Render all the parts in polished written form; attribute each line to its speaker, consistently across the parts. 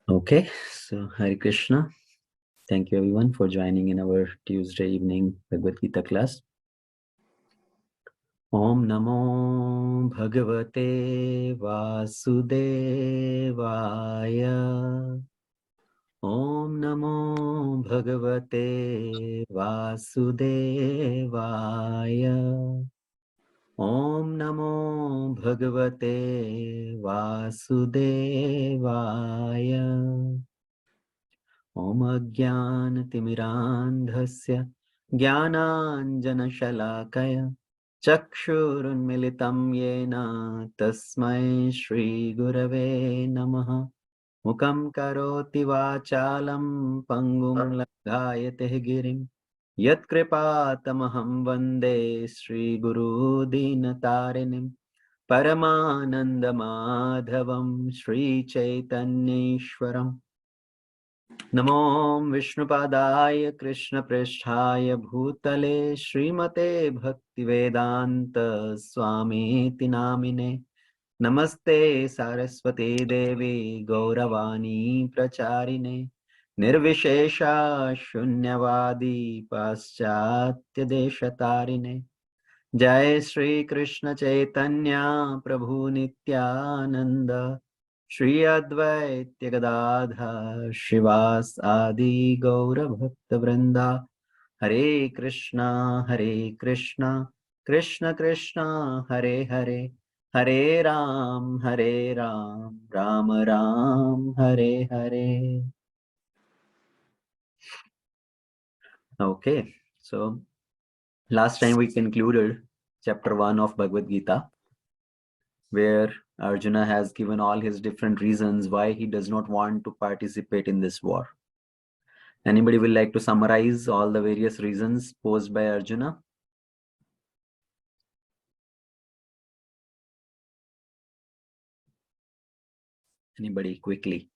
Speaker 1: Okay, so Hare Krishna. Thank you everyone for joining in our Tuesday evening Bhagavad Gita class. Om Namo Bhagavate Vasudevaya. Om Namo Bhagavate Vasudevaya. Om Namo Bhagavate Vasudevaya. Om Ajnanatimirandhasya Jnananjanashalakaya Chakshurunmilitam Yena Tasmai Shri Gurave Namaha Mukam Karoti Vachalam Pangum Lagayate Girim Yat Kripatamaham Vande Shri Guru Dinatarinim Paramananda Madhavam Shri Chaitanyeshwaram Namo Vishnupadaya Krishna Prishthaya Bhutale Srimate Bhaktivedanta Swami Tinamine Namaste Saraswati Devi Gauravani Pracharine Nirvishesha Shunyavadi Paschatya Deshatarine Jai Shri Krishna Chaitanya Prabhu Nityananda Shri Advaita Gadadha Shivas Adi Gaura Bhakta Vrinda Hare Krishna Krishna Krishna Hare Hare Hare Ram Ram Ram Hare Hare. Okay, so last time we concluded chapter 1 of Bhagavad Gita, where Arjuna has given all his different reasons why he does not want to participate in this war. Anybody will like to summarize all the various reasons posed by Arjuna? Anybody quickly?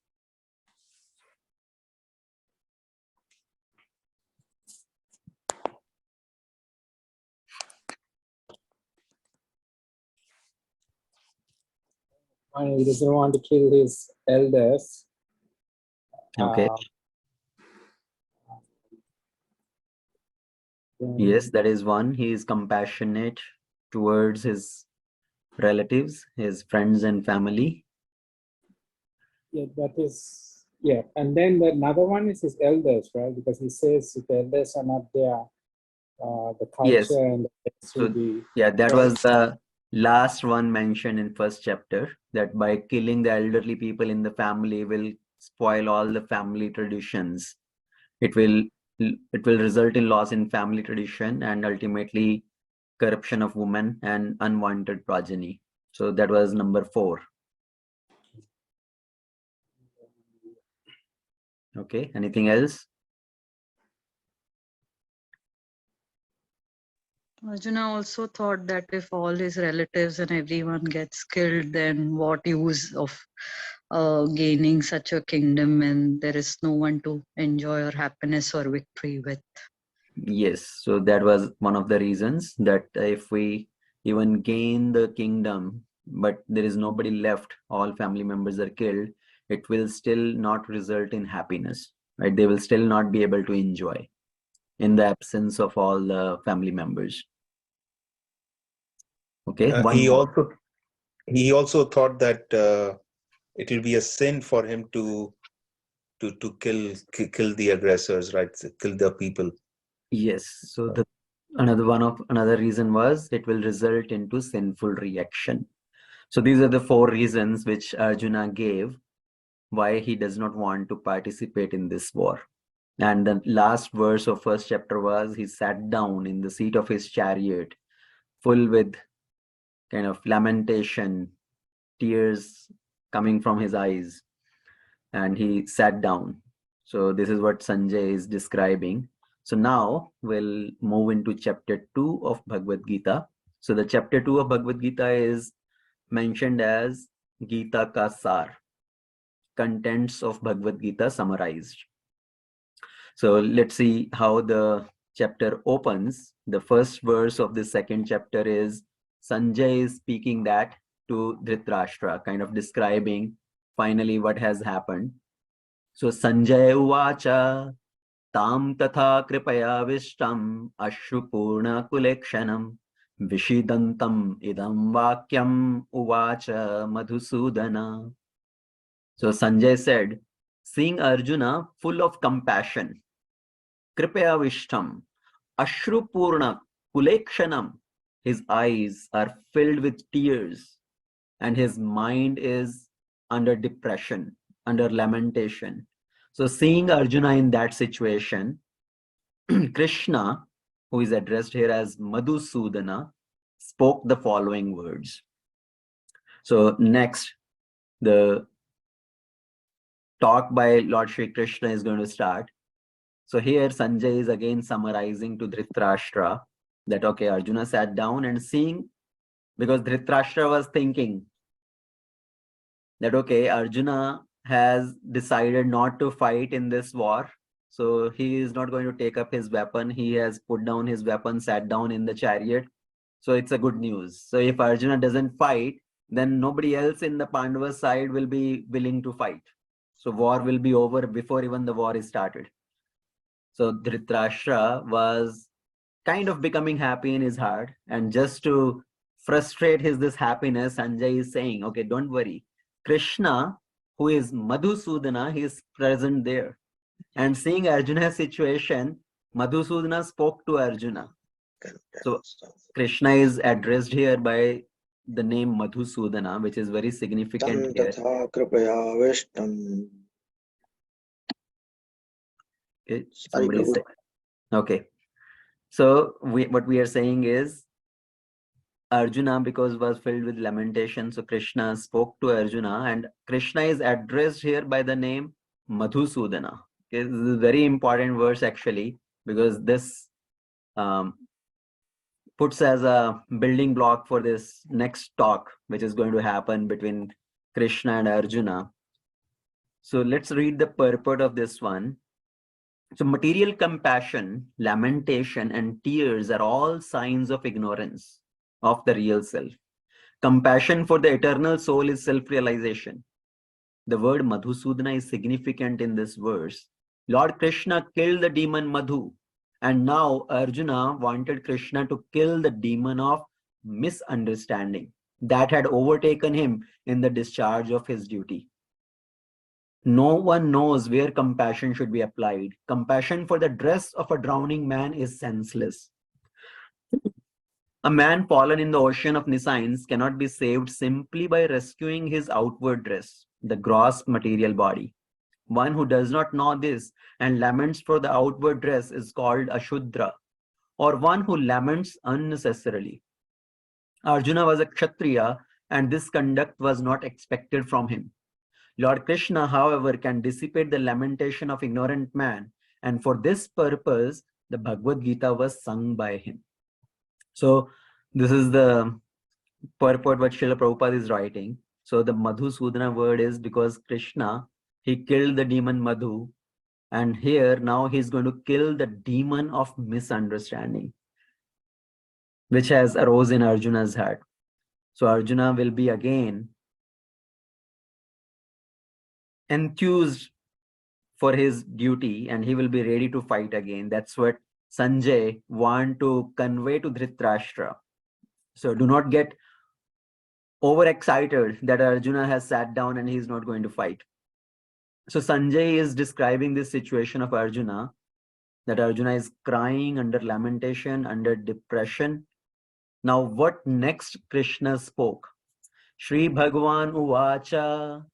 Speaker 2: He doesn't want to kill his elders.
Speaker 1: Okay. Yes, that is one. He is compassionate towards his relatives, his friends and family.
Speaker 2: Yeah, that is, yeah. And then another one is his elders, right? Because he says if the elders are not there, the culture
Speaker 1: Yes.
Speaker 2: and the
Speaker 1: So,
Speaker 2: will be.
Speaker 1: yeah, that was the last one mentioned in first chapter, that by killing the elderly people in the family will spoil all the family traditions. It will result in loss in family tradition and ultimately corruption of women and unwanted progeny. So that was number 4. Okay, anything else?
Speaker 3: Arjuna also thought that if all his relatives and everyone gets killed, then what use of gaining such a kingdom when there is no one to enjoy or happiness or victory with?
Speaker 1: Yes, so that was one of the reasons, that if we even gain the kingdom, but there is nobody left, all family members are killed, it will still not result in happiness, right? They will still not be able to enjoy in the absence of all the family members. Okay,
Speaker 4: he also thought that it will be a sin for him to kill the aggressors, right? Kill the people.
Speaker 1: Yes, so the another reason was it will result into sinful reaction. So these are the 4 reasons which Arjuna gave why he does not want to participate in this war. And the last verse of first chapter was, he sat down in the seat of his chariot, full with kind of lamentation, tears coming from his eyes, and he sat down. So this is what Sanjay is describing. So now we'll move into chapter 2 of Bhagavad Gita. So the chapter 2 of Bhagavad Gita is mentioned as Gita Ka Sar, contents of Bhagavad Gita summarized. So let's see how the chapter opens. The first verse of the second chapter is Sanjay is speaking that to Dhritarashtra, kind of describing finally what has happened. So Sanjay Uvacha Tam Tatha Kripaya Vishtam Ashrupurna Kulekshanam Vishidantam Idam Vakyam Uvacha Madhusudana. So Sanjay said, seeing Arjuna full of compassion, Kripaya Vishtam, Ashrupurna Kulekshanam, his eyes are filled with tears and his mind is under depression, under lamentation. So seeing Arjuna in that situation, Krishna, who is addressed here as Madhusudana, spoke the following words. So next, the talk by Lord Shri Krishna is going to start. So here Sanjay is again summarizing to Dhritarashtra that, okay, Arjuna sat down and seeing, because Dhritarashtra was thinking that, okay, Arjuna has decided not to fight in this war. So he is not going to take up his weapon. He has put down his weapon, sat down in the chariot. So it's a good news. So if Arjuna doesn't fight, then nobody else in the Pandava side will be willing to fight. So war will be over before even the war is started. So Dhritarashtra was kind of becoming happy in his heart, and just to frustrate this happiness, Sanjay is saying, okay, don't worry. Krishna, who is Madhusudana, he is present there. And seeing Arjuna's situation, Madhusudana spoke to Arjuna. So Krishna is addressed here by the name Madhusudana, which is very significant here. Okay, somebody say. Okay. So what we are saying is Arjuna, because was filled with lamentation, so Krishna spoke to Arjuna, and Krishna is addressed here by the name Madhusudana. Okay, this is a very important verse actually, because this puts as a building block for this next talk, which is going to happen between Krishna and Arjuna. So let's read the purport of this one. So material compassion, lamentation, and tears are all signs of ignorance of the real self. Compassion for the eternal soul is self-realization. The word Madhusudana is significant in this verse. Lord Krishna killed the demon Madhu, and now Arjuna wanted Krishna to kill the demon of misunderstanding that had overtaken him in the discharge of his duty. No one knows where compassion should be applied. Compassion for the dress of a drowning man is senseless. A man fallen in the ocean of nescience cannot be saved simply by rescuing his outward dress, the gross material body. One who does not know this and laments for the outward dress is called Ashudra, or one who laments unnecessarily. Arjuna was a Kshatriya, and this conduct was not expected from him. Lord Krishna, however, can dissipate the lamentation of ignorant man, and for this purpose, the Bhagavad Gita was sung by him. So this is the purport what Srila Prabhupada is writing. So the Madhusudana word is because Krishna, he killed the demon Madhu, and here now he's going to kill the demon of misunderstanding, which has arose in Arjuna's heart. So Arjuna will be again enthused for his duty and he will be ready to fight again. That's what Sanjay want to convey to Dhritarashtra. So do not get overexcited that Arjuna has sat down and he is not going to fight. So Sanjay is describing this situation of Arjuna, that Arjuna is crying under lamentation, under depression. Now what next Krishna spoke? Shri Bhagavan Uvacha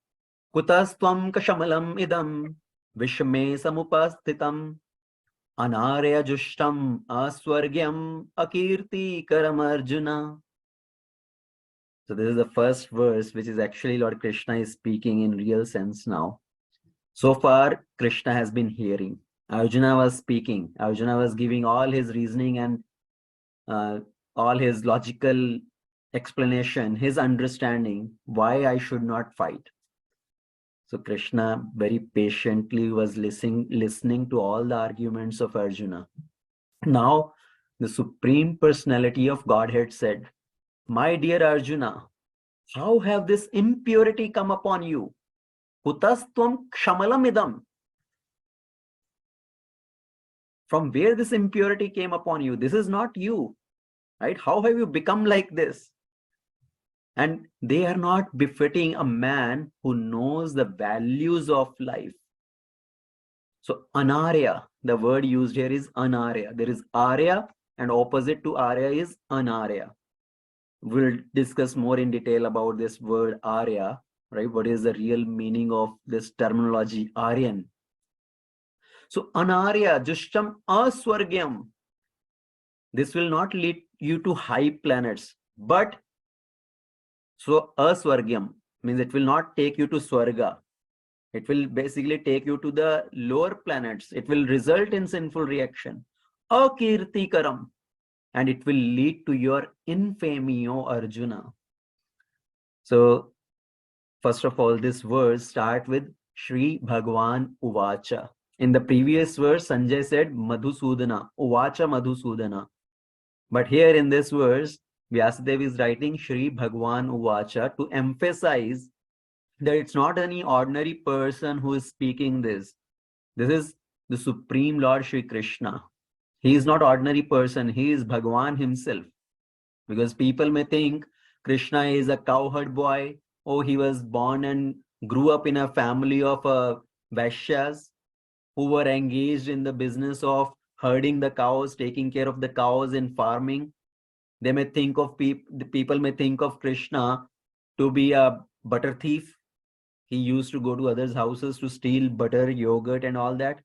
Speaker 1: Kutastam Kashamalam Idam Vishme Samupastitam Anarya Jushtam Aswargyam Akirti Karam Arjuna. So this is the first verse, which is actually Lord Krishna is speaking in real sense now. So far, Krishna has been hearing. Arjuna was speaking. Arjuna was giving all his reasoning and all his logical explanation, his understanding, why I should not fight. So Krishna very patiently was listening to all the arguments of Arjuna. Now, the Supreme Personality of Godhead said, my dear Arjuna, how have this impurity come upon you? Kutastvam kshamalam idam. From where this impurity came upon you? This is not you, right? How have you become like this? And they are not befitting a man who knows the values of life. So anarya, the word used here is anarya. There is arya, and opposite to arya is anarya. We'll discuss more in detail about this word arya, right? What is the real meaning of this terminology aryan? So anarya, jushtam aswargyam. This will not lead you to high planets, but so aswargyam means it will not take you to swarga. It will basically take you to the lower planets. It will result in sinful reaction. Akirtikaram. And it will lead to your infamy, O Arjuna. So, first of all, this verse start with Shri Bhagwan Uvacha. In the previous verse, Sanjay said Madhusudana, Uvacha Madhusudana. But here in this verse, Vyasadeva is writing Shri Bhagwan Uvacha to emphasize that it's not any ordinary person who is speaking this. This is the Supreme Lord Shri Krishna. He is not ordinary person. He is Bhagwan himself. Because people may think Krishna is a cowherd boy. Oh, he was born and grew up in a family of Vaishyas who were engaged in the business of herding the cows, taking care of the cows and farming. They may think of people may think of Krishna to be a butter thief. He used to go to others' houses to steal butter, yogurt, and all that.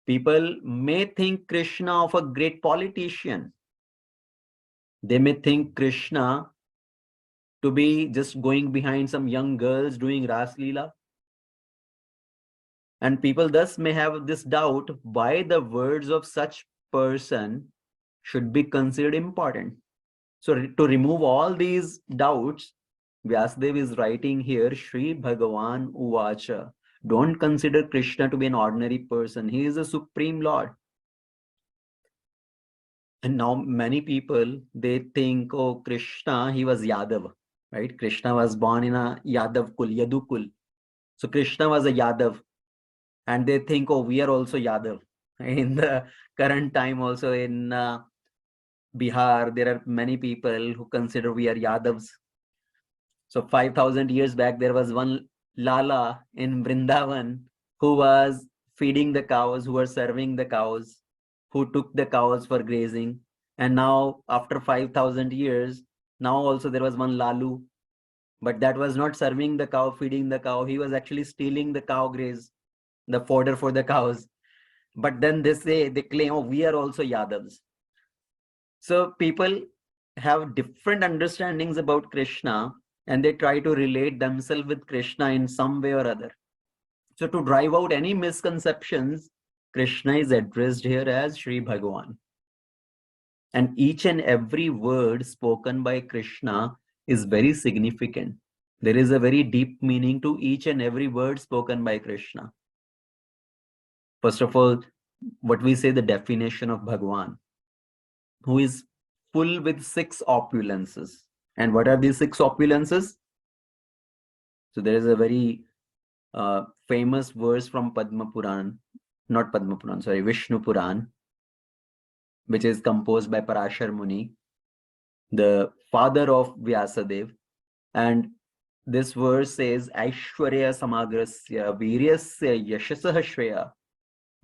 Speaker 1: People may think Krishna of a great politician. They may think Krishna to be just going behind some young girls doing Ras Leela. And people thus may have this doubt why the words of such person should be considered important. So to remove all these doubts, Vyasadeva is writing here, Shri Bhagavan Uvacha. Don't consider Krishna to be an ordinary person. He is the Supreme Lord. And now many people, they think, oh, Krishna, he was Yadav, right? Krishna was born in a Yadav Kul, Yadu Kul. So Krishna was a Yadav. And they think, oh, we are also Yadav. In the current time also in Bihar, there are many people who consider we are Yadavs. So 5,000 years back, there was one Lala in Vrindavan who was feeding the cows, who were serving the cows, who took the cows for grazing. And now after 5,000 years, now also there was one Lalu, but that was not serving the cow, feeding the cow. He was actually stealing the cow graze, the fodder for the cows. But then they claim, oh, we are also Yadavs. So people have different understandings about Krishna, and they try to relate themselves with Krishna in some way or other. So to drive out any misconceptions, Krishna is addressed here as Shri Bhagavan. And each and every word spoken by Krishna is very significant. There is a very deep meaning to each and every word spoken by Krishna. First of all, what we say the definition of Bhagavan, who is full with 6 opulences. And what are these 6 opulences? So there is a very famous verse from Padma Puran, not Padma Puran, sorry, Vishnu Puran, which is composed by Parashar Muni, the father of Vyasadeva. And this verse says, Aishwarya Samagrasya Viryasya Yashasah Shreya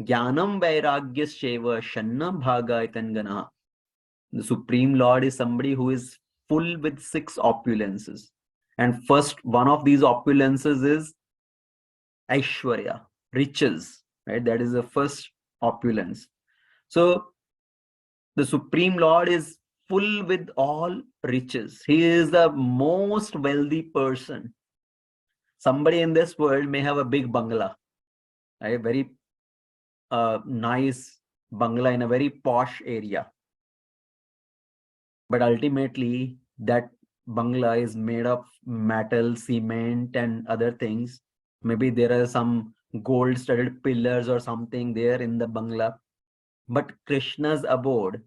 Speaker 1: Jnanam Vairagyasya Shanna Bhaga Itangana. The Supreme Lord is somebody who is full with 6 opulences. And first one of these opulences is Aishwarya, riches, right? That is the first opulence. So the Supreme Lord is full with all riches. He is the most wealthy person. Somebody in this world may have a big bungalow, a very nice bungalow in a very posh area. But ultimately, that bungalow is made of metal, cement, and other things. Maybe there are some gold-studded pillars or something there in the bungalow. But Krishna's abode,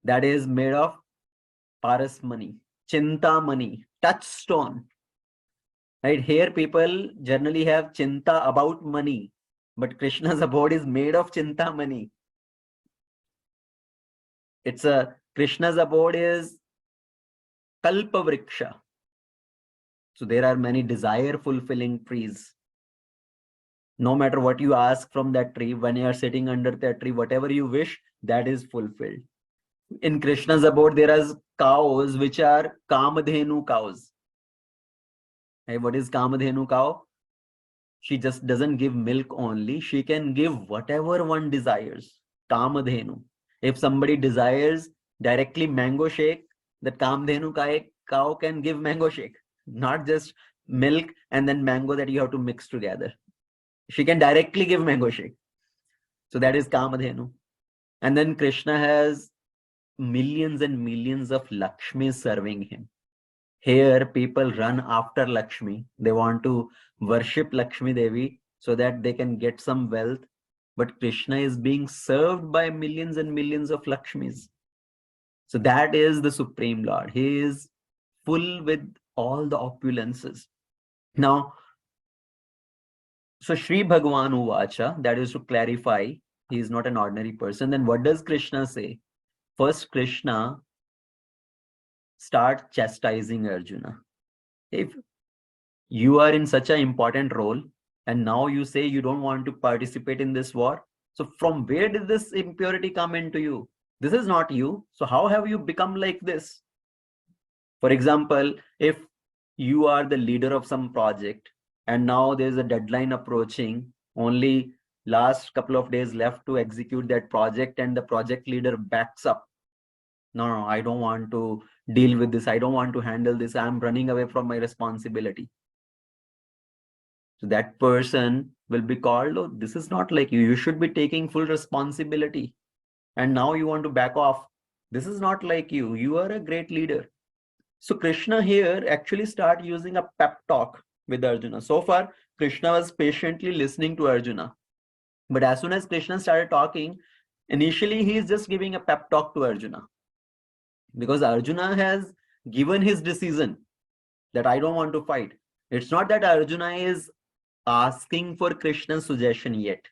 Speaker 1: that is made of paras money, chinta money, touchstone. Right here, people generally have chinta about money. But Krishna's abode is made of Chintamani. Krishna's abode is Kalpa Vriksha. So there are many desire fulfilling trees. No matter what you ask from that tree, when you are sitting under that tree, whatever you wish, that is fulfilled. In Krishna's abode, there are cows which are Kamadhenu cows. Hey, what is Kamadhenu cow? She just doesn't give milk only. She can give whatever one desires. Kamadhenu. If somebody desires directly mango shake, the Kamadhenu cow can give mango shake. Not just milk and then mango that you have to mix together. She can directly give mango shake. So that is Kamadhenu. And then Krishna has millions and millions of Lakshmi serving him. Here people run after Lakshmi. They want to worship Lakshmi Devi so that they can get some wealth. But Krishna is being served by millions and millions of Lakshmis. So that is the Supreme Lord. He is full with all the opulences. Now, so Sri Bhagavan Uvacha, that is to clarify, he is not an ordinary person. Then what does Krishna say? First, Krishna starts chastising Arjuna. If you are in such an important role and now you say you don't want to participate in this war, so from where did this impurity come into you? This is not you. So how have you become like this? For example, if you are the leader of some project and now there's a deadline approaching, only last couple of days left to execute that project, and the project leader backs up. No, I don't want to deal with this. I don't want to handle this. I'm running away from my responsibility. So that person will be called, oh, this is not like you. You should be taking full responsibility. And now you want to back off. This is not like you. You are a great leader. So Krishna here actually start using a pep talk with Arjuna. So far, Krishna was patiently listening to Arjuna. But as soon as Krishna started talking, initially he is just giving a pep talk to Arjuna. Because Arjuna has given his decision that I don't want to fight. It's not that Arjuna is asking for Krishna's suggestion yet.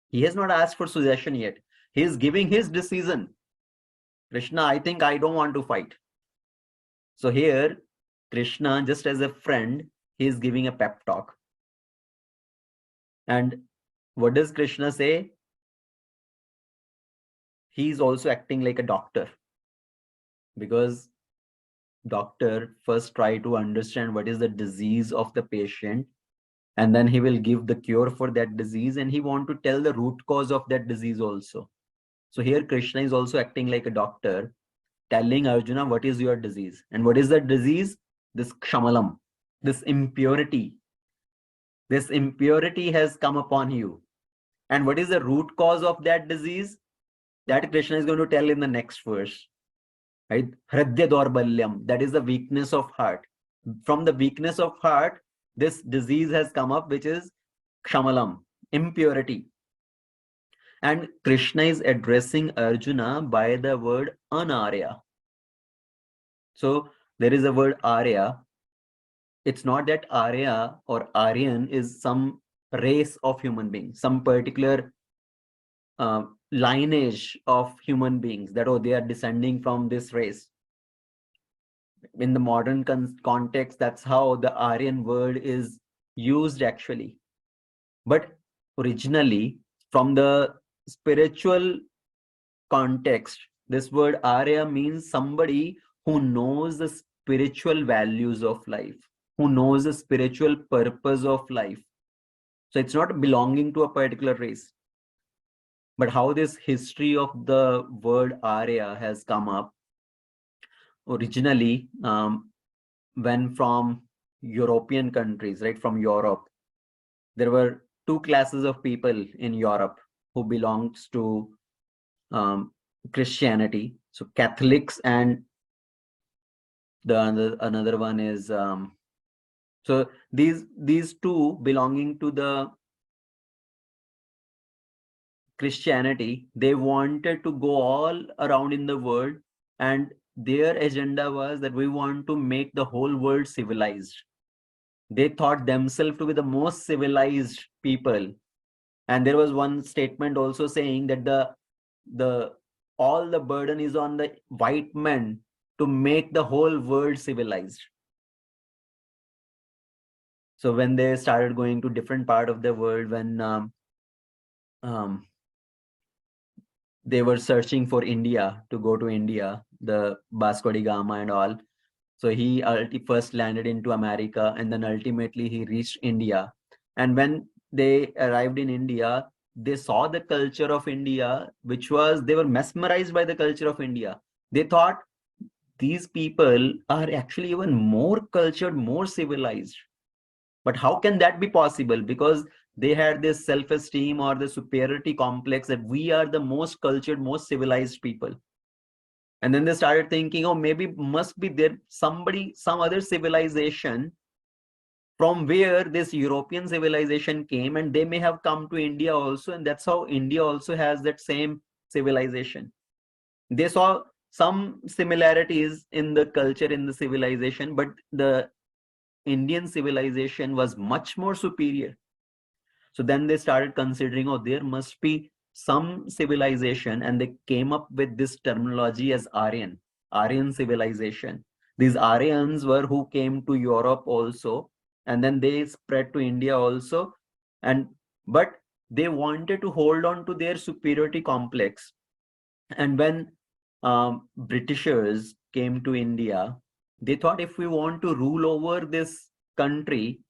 Speaker 1: He has not asked for suggestion yet. He is giving his decision. Krishna, I think I don't want to fight. So here, Krishna, just as a friend, he is giving a pep talk. And what does Krishna say? He is also acting like a doctor. Because doctor first try to understand what is the disease of the patient, and then he will give the cure for that disease, and he want to tell the root cause of that disease also. So here Krishna is also acting like a doctor, telling Arjuna what is your disease. And what is that disease? This kshamalam, this impurity. This impurity has come upon you. And what is the root cause of that disease? That Krishna is going to tell in the next verse. Right? Hridya Dorbalyam, that is the weakness of heart. From the weakness of heart, this disease has come up, which is kshamalam, impurity. And Krishna is addressing Arjuna by the word anarya. So there is a word arya. It's not that Arya or Aryan is some race of human beings, some particular lineage of human beings that, oh, they are descending from this race. In the modern context, that's how the Aryan word is used actually. But originally, from the spiritual context, this word Arya means somebody who knows the spiritual values of life, who knows the spiritual purpose of life. So it's not belonging to a particular race. But how this history of the word Arya has come up, originally, when from European countries, right, from Europe, there were two classes of people in Europe who belonged to Christianity. So Catholics, and the another one is so these two belonging to the Christianity, they wanted to go all around in the world, and their agenda was that we want to make the whole world civilized. They thought themselves to be the most civilized people, And there was one statement also saying that all the burden is on the white men to make the whole world civilized. So when they started going to different part of the world, when they were searching for India, to go to India, the Vasco da Gama and all. So he first landed into America, and then ultimately he reached India. And when they arrived in India, they saw the culture of India, they were mesmerized by the culture of India. They thought these people are actually even more cultured, more civilized. But how can that be possible? Because they had this self-esteem or the superiority complex that we are the most cultured, most civilized people. And then they started thinking, oh, maybe must be there some other civilization from where this European civilization came, and they may have come to India also, and that's how India also has that same civilization. They saw some similarities in the culture, in the civilization, but the Indian civilization was much more superior. So then they started considering, oh, there must be some civilization, and they came up with this terminology as Aryan civilization. These Aryans were who came to Europe also, and then they spread to India also. But they wanted to hold on to their superiority complex. And when Britishers came to India, they thought, if we want to rule over this country,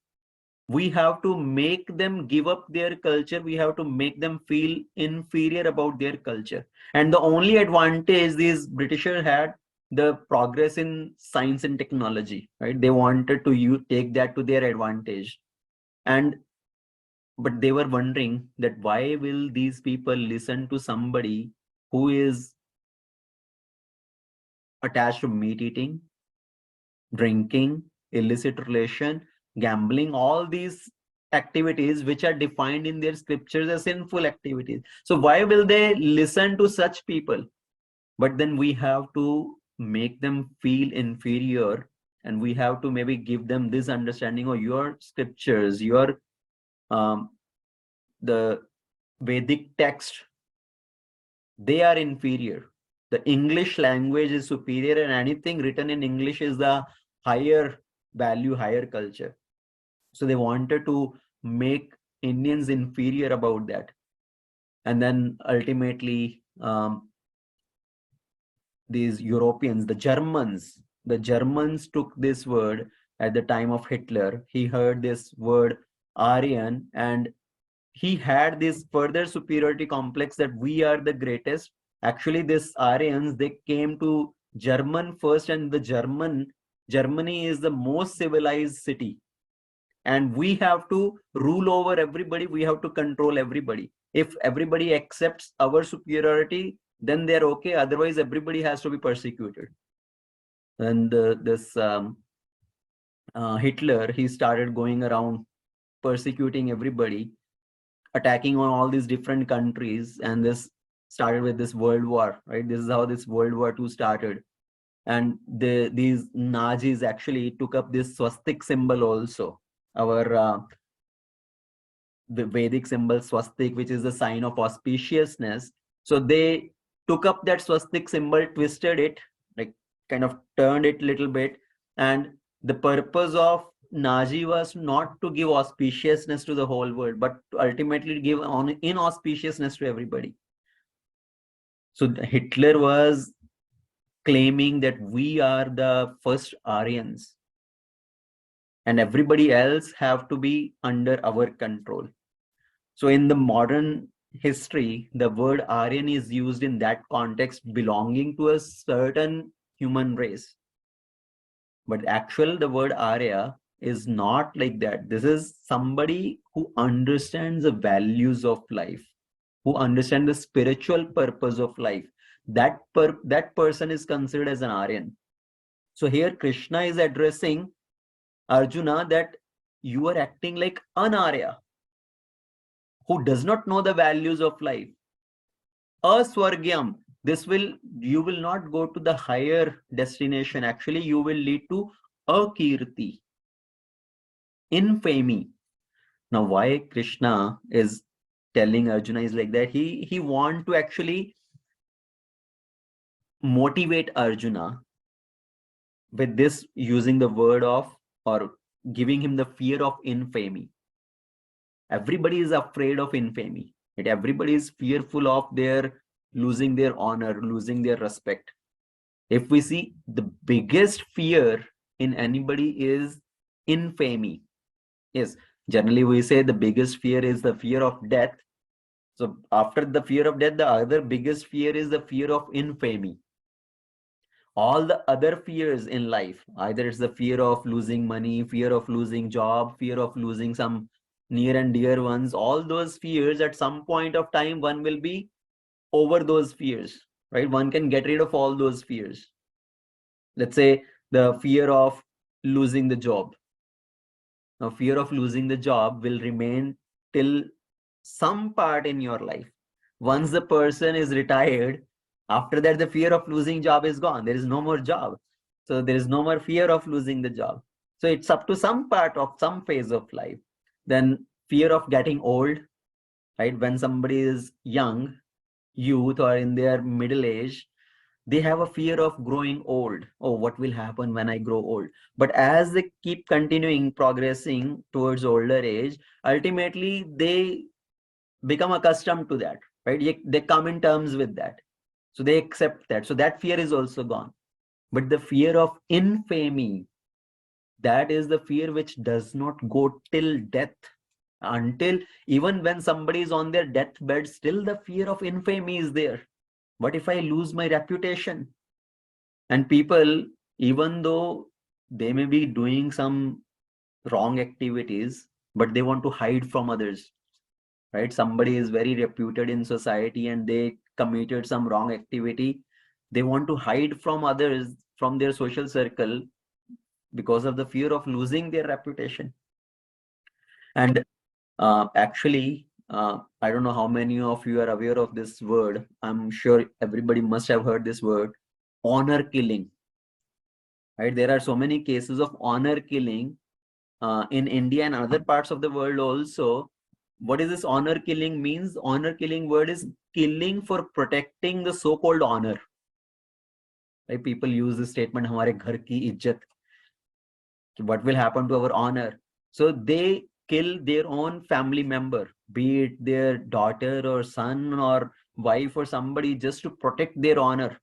Speaker 1: we have to make them give up their culture. We have to make them feel inferior about their culture. And the only advantage these Britishers had, the progress in science and technology, right? They wanted to take that to their advantage. But they were wondering that why will these people listen to somebody who is attached to meat eating, drinking, illicit relation, gambling, all these activities which are defined in their scriptures as sinful activities. So why will they listen to such people? But then we have to make them feel inferior, and we have to maybe give them this understanding of your scriptures, the Vedic text, they are inferior. The English language is superior, and anything written in English is the higher value, higher culture. So they wanted to make Indians inferior about that. And then ultimately, these Europeans, the Germans took this word at the time of Hitler. He heard this word Aryan, and he had this further superiority complex that we are the greatest. Actually, these Aryans, they came to German first, and Germany is the most civilized city. And we have to rule over everybody. We have to control everybody. If everybody accepts our superiority, then they're okay. Otherwise, everybody has to be persecuted. And Hitler, he started going around persecuting everybody, attacking on all these different countries, and this started with this World War, right? This is how this World War II started. And these Nazis actually took up this swastik symbol also, the Vedic symbol swastik, which is the sign of auspiciousness. So they took up that swastik symbol, twisted it, like kind of turned it a little bit, and the purpose of Nazi was not to give auspiciousness to the whole world, but to ultimately give inauspiciousness to everybody. So Hitler was claiming that we are the first Aryans, and everybody else have to be under our control. So in the modern history, the word Aryan is used in that context, belonging to a certain human race. But actually, the word Arya is not like that. This is somebody who understands the values of life, who understands the spiritual purpose of life. That person is considered as an Aryan. So here Krishna is addressing Arjuna that you are acting like an Arya who does not know the values of life. Aswargyam, you will not go to the higher destination. Actually, you will lead to akirti, infamy. Now, why Krishna is telling Arjuna is like that. He want to actually motivate Arjuna with this, using the word of, or giving him the fear of infamy. Everybody is afraid of infamy. Right? Everybody is fearful of their losing their honor, losing their respect. If we see, the biggest fear in anybody is infamy. Yes, generally we say the biggest fear is the fear of death. So after the fear of death, the other biggest fear is the fear of infamy. All the other fears in life, either it's the fear of losing money, fear of losing job, fear of losing some near and dear ones, all those fears at some point of time, one will be over those fears, right? One can get rid of all those fears. Let's say the fear of losing the job. Now, fear of losing the job will remain till some part in your life. Once the person is retired, after that, the fear of losing job is gone. There is no more job. So there is no more fear of losing the job. So it's up to some part of some phase of life. Then fear of getting old, right? When somebody is young, youth, or in their middle age, they have a fear of growing old. Oh, what will happen when I grow old? But as they keep continuing progressing towards older age, ultimately they become accustomed to that, right? They come in terms with that. So they accept that. So that fear is also gone. But the fear of infamy, that is the fear which does not go till death. Until, even when somebody is on their deathbed, still the fear of infamy is there. What if I lose my reputation? And people, even though they may be doing some wrong activities, but they want to hide from others, right? Somebody is very reputed in society and they committed some wrong activity. They want to hide from others, from their social circle, because of the fear of losing their reputation. And actually, I don't know how many of you are aware of this word. I'm sure everybody must have heard this word, honor killing. Right? There are so many cases of honor killing in India and other parts of the world also. What is this honor killing means? Honor killing word is killing for protecting the so-called honor. Right? People use this statement, "Hamare ghar ki ijjat." What will happen to our honor? So they kill their own family member, be it their daughter or son or wife or somebody, just to protect their honor.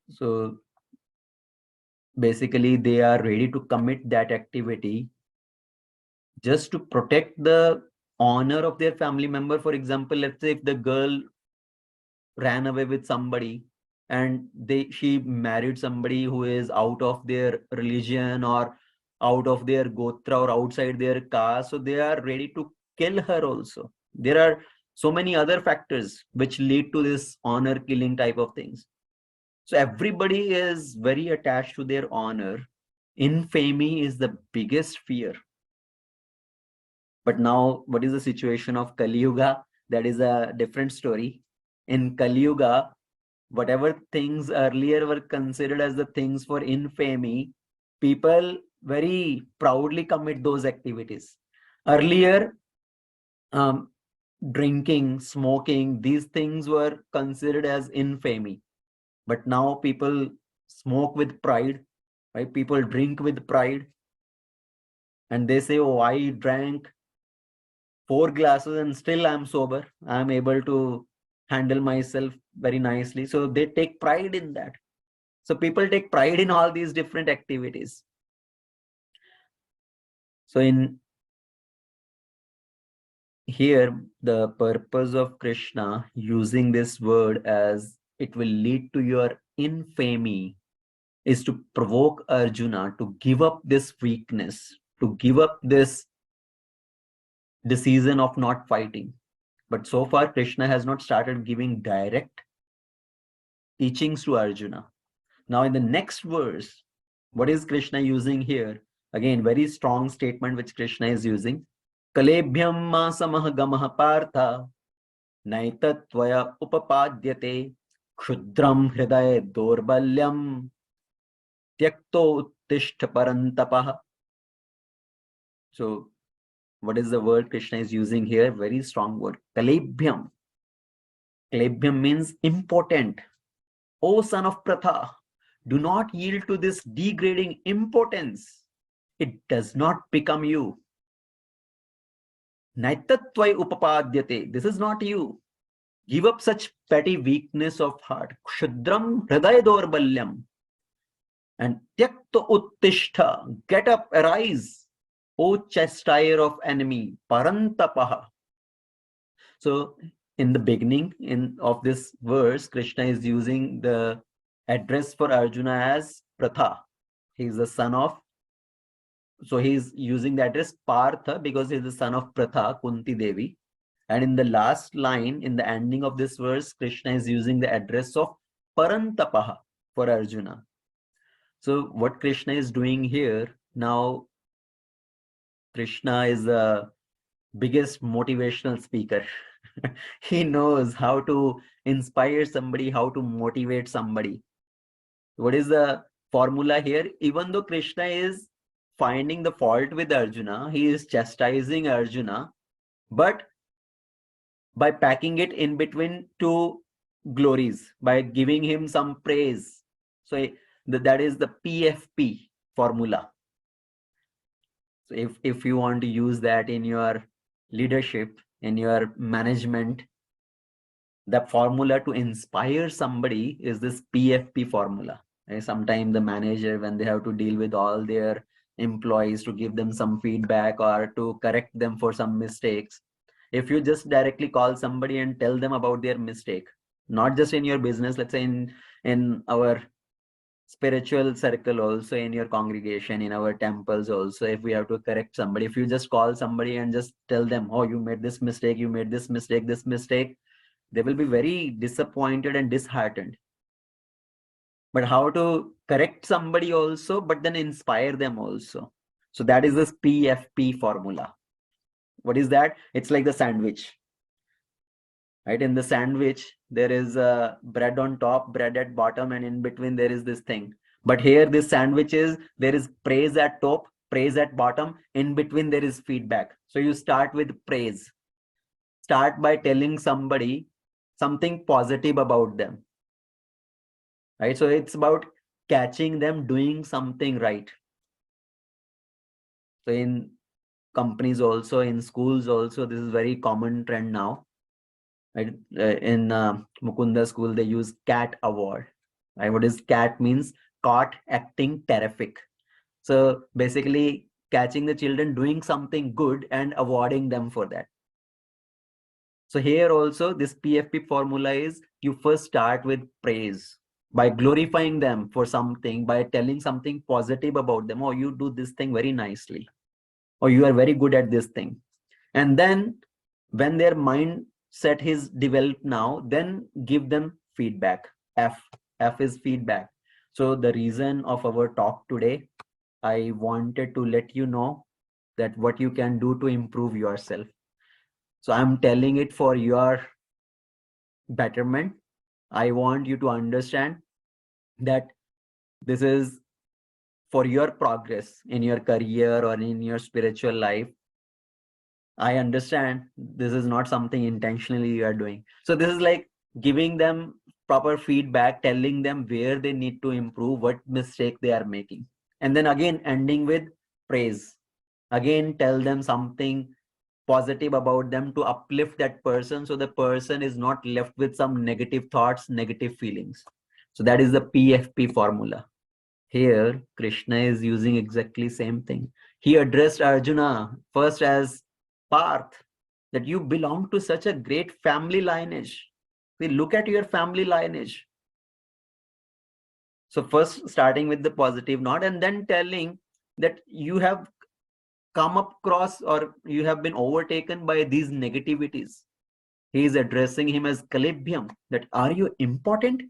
Speaker 1: So basically they are ready to commit that activity just to protect the honor of their family member. For example, let's say if the girl ran away with somebody and she married somebody who is out of their religion or out of their gotra or outside their caste, so they are ready to kill her also. There are so many other factors which lead to this honor killing type of things. So everybody is very attached to their honor. Infamy is the biggest fear. But now, what is the situation of Kali Yuga? That is a different story. In Kali Yuga, whatever things earlier were considered as the things for infamy, people very proudly commit those activities. Earlier, drinking, smoking, these things were considered as infamy. But now people smoke with pride, right? People drink with pride. And they say, oh, I drank 4 glasses and still I'm sober. I'm able to handle myself very nicely. So they take pride in that. So people take pride in all these different activities. So in here, the purpose of Krishna using this word as it will lead to your infamy is to provoke Arjuna to give up this weakness, to give up this decision of not fighting. But so far, Krishna has not started giving direct teachings to Arjuna. Now, in the next verse, what is Krishna using here? Again, very strong statement which Krishna is using. Kalebhyam masamah gamah partha naitattvaya upapadyate kshudram hridaya dorbalyam tyakto uttishta parantapah. So What is the word Krishna is using here? Very strong word. Kalebhyam. Kalebhyam means important. O son of Pratha, do not yield to this degrading impotence. It does not become you. Naitatvai upapadyate. This is not you. Give up such petty weakness of heart. Kshudram hridaya dorbalyam. And tyakta uttishta. Get up, arise. O chastier of enemy. Parantapaha. So in the beginning of this verse, Krishna is using the address for Arjuna as Pratha. He is the son of, so he's using the address Partha because he's the son of Pratha, Kunti Devi. And in the last line, in the ending of this verse, Krishna is using the address of Parantapaha for Arjuna. So what Krishna is doing here, now Krishna is the biggest motivational speaker. He knows how to inspire somebody, how to motivate somebody. What is the formula here? Even though Krishna is finding the fault with Arjuna, he is chastising Arjuna, but by packing it in between two glories, by giving him some praise. So that is the PFP formula. So if you want to use that in your leadership, in your management, the formula to inspire somebody is this PFP formula. Sometimes the manager, when they have to deal with all their employees to give them some feedback or to correct them for some mistakes, if you just directly call somebody and tell them about their mistake, not just in your business, let's say in our spiritual circle also, in your congregation, in our temples also, if we have to correct somebody, if you just call somebody and just tell them, oh, you made this mistake, you made this mistake, they will be very disappointed and disheartened. But how to correct somebody also, but then inspire them also. So that is this PFP formula. What is that? It's like the sandwich, right? In the sandwich, there is a bread on top, bread at bottom, and in between there is this thing. But here, this sandwich is, there is praise at top, praise at bottom. In between, there is feedback. So you start with praise. Start by telling somebody something positive about them, right? So it's about catching them doing something right. So in companies also, in schools also, this is very common trend now, right? In Mukunda school, they use CAT award, right? What is CAT means? Caught acting terrific. So basically catching the children doing something good and awarding them for that. So here also, this PFP formula is, you first start with praise by glorifying them for something, by telling something positive about them. Oh, you do this thing very nicely, or you are very good at this thing. And then when their mindset is developed now, then give them feedback. F is feedback. So the reason of our talk today, I wanted to let you know that what you can do to improve yourself. So I'm telling it for your betterment. I want you to understand that this is for your progress in your career or in your spiritual life. I understand this is not something intentionally you are doing. So this is like giving them proper feedback, telling them where they need to improve, what mistake they are making. And then again, ending with praise. Again, tell them something positive about them to uplift that person, so the person is not left with some negative thoughts, negative feelings. So that is the PFP formula. Here Krishna is using exactly same thing. He addressed Arjuna first as Parth, that you belong to such a great family lineage. We look at your family lineage. So first starting with the positive note, and then telling that you have come across or you have been overtaken by these negativities. He is addressing him as Kalibhyam, that are you important?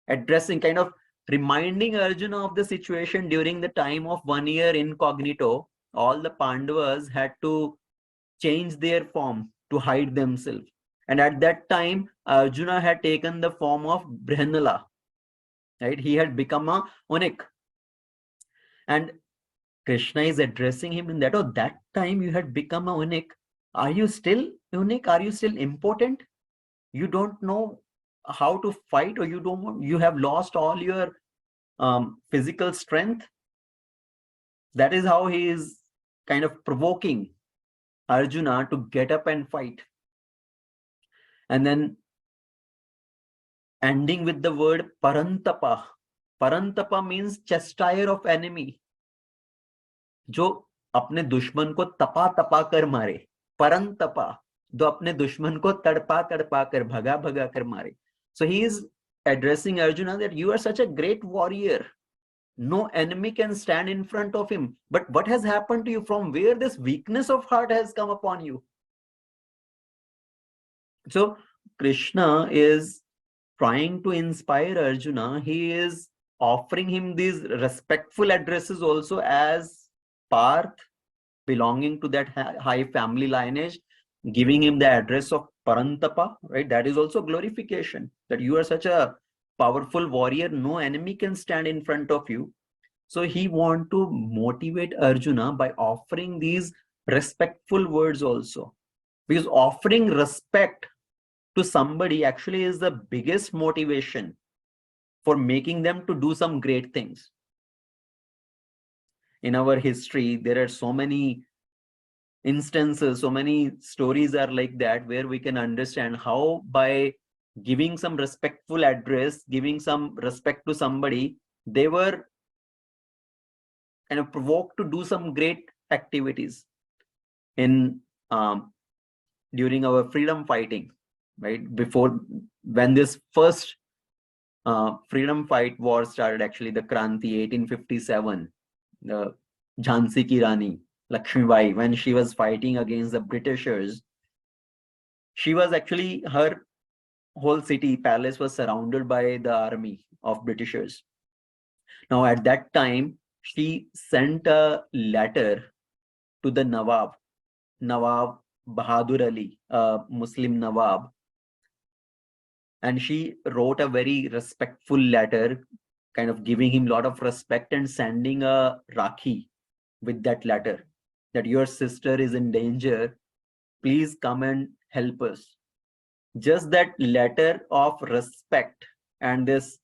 Speaker 1: Addressing, kind of reminding Arjuna of the situation during the time of 1 year incognito. All the Pandavas had to change their form to hide themselves. And at that time, Arjuna had taken the form of Brihanala, right? He had become a eunuch. And Krishna is addressing him in that, oh, that time you had become a eunuch. Are you still eunuch? Are you still impotent? You don't know how to fight, or you have lost all your physical strength? That is how he is kind of provoking Arjuna to get up and fight. And then ending with the word parantapa. Parantapa means chastier of enemy. जो अपने दुश्मन को तपा तपा कर मारे, परंतपा, जो अपने दुश्मन को तड़पा तड़पा कर भगा भगा कर मारे. So he is addressing Arjuna that you are such a great warrior. No enemy can stand in front of him. But what has happened to you? From where this weakness of heart has come upon you? So Krishna is trying to inspire Arjuna. He is offering him these respectful addresses also as Parth, belonging to that high family lineage, giving him the address of Parantapa, right? That is also glorification, that you are such a powerful warrior, no enemy can stand in front of you. So he want to motivate Arjuna by offering these respectful words also, because offering respect to somebody actually is the biggest motivation for making them to do some great things. In our history, there are so many instances, so many stories are like that, where we can understand how by giving some respectful address, giving some respect to somebody, they were kind of provoked to do some great activities in during our freedom fighting, right? Before, when this first freedom fight war started, actually the Kranti 1857, the Jhansi Ki Rani Lakshmibai, when she was fighting against the Britishers, she was actually, her whole city palace was surrounded by the army of Britishers. Now at that time, she sent a letter to the Nawab Bahadur Ali, a Muslim Nawab, and she wrote a very respectful letter, kind of giving him a lot of respect and sending a Rakhi with that letter, that your sister is in danger, please come and help us. Just that letter of respect and this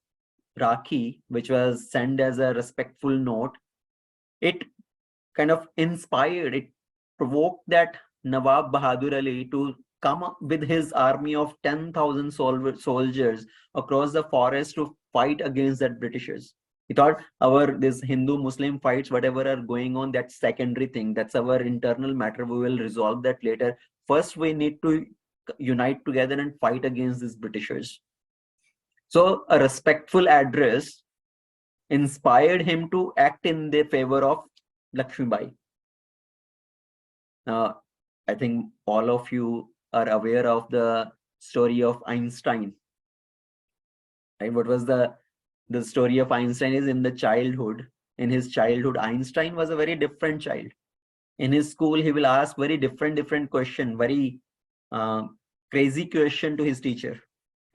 Speaker 1: Rakhi, which was sent as a respectful note, it kind of inspired, it provoked that Nawab Bahadur Ali to come up with his army of 10,000 soldiers across the forest to fight against that Britishers. He thought, this Hindu-Muslim fights, whatever are going on, that's secondary thing. That's our internal matter. We will resolve that later. First, we need to unite together and fight against these Britishers. So a respectful address inspired him to act in the favor of Lakshmibai. Now, I think all of you are aware of the story of Einstein. Right? What was the story of Einstein is in the childhood. In his childhood, Einstein was a very different child. In his school, he will ask very different question, very crazy question to his teacher.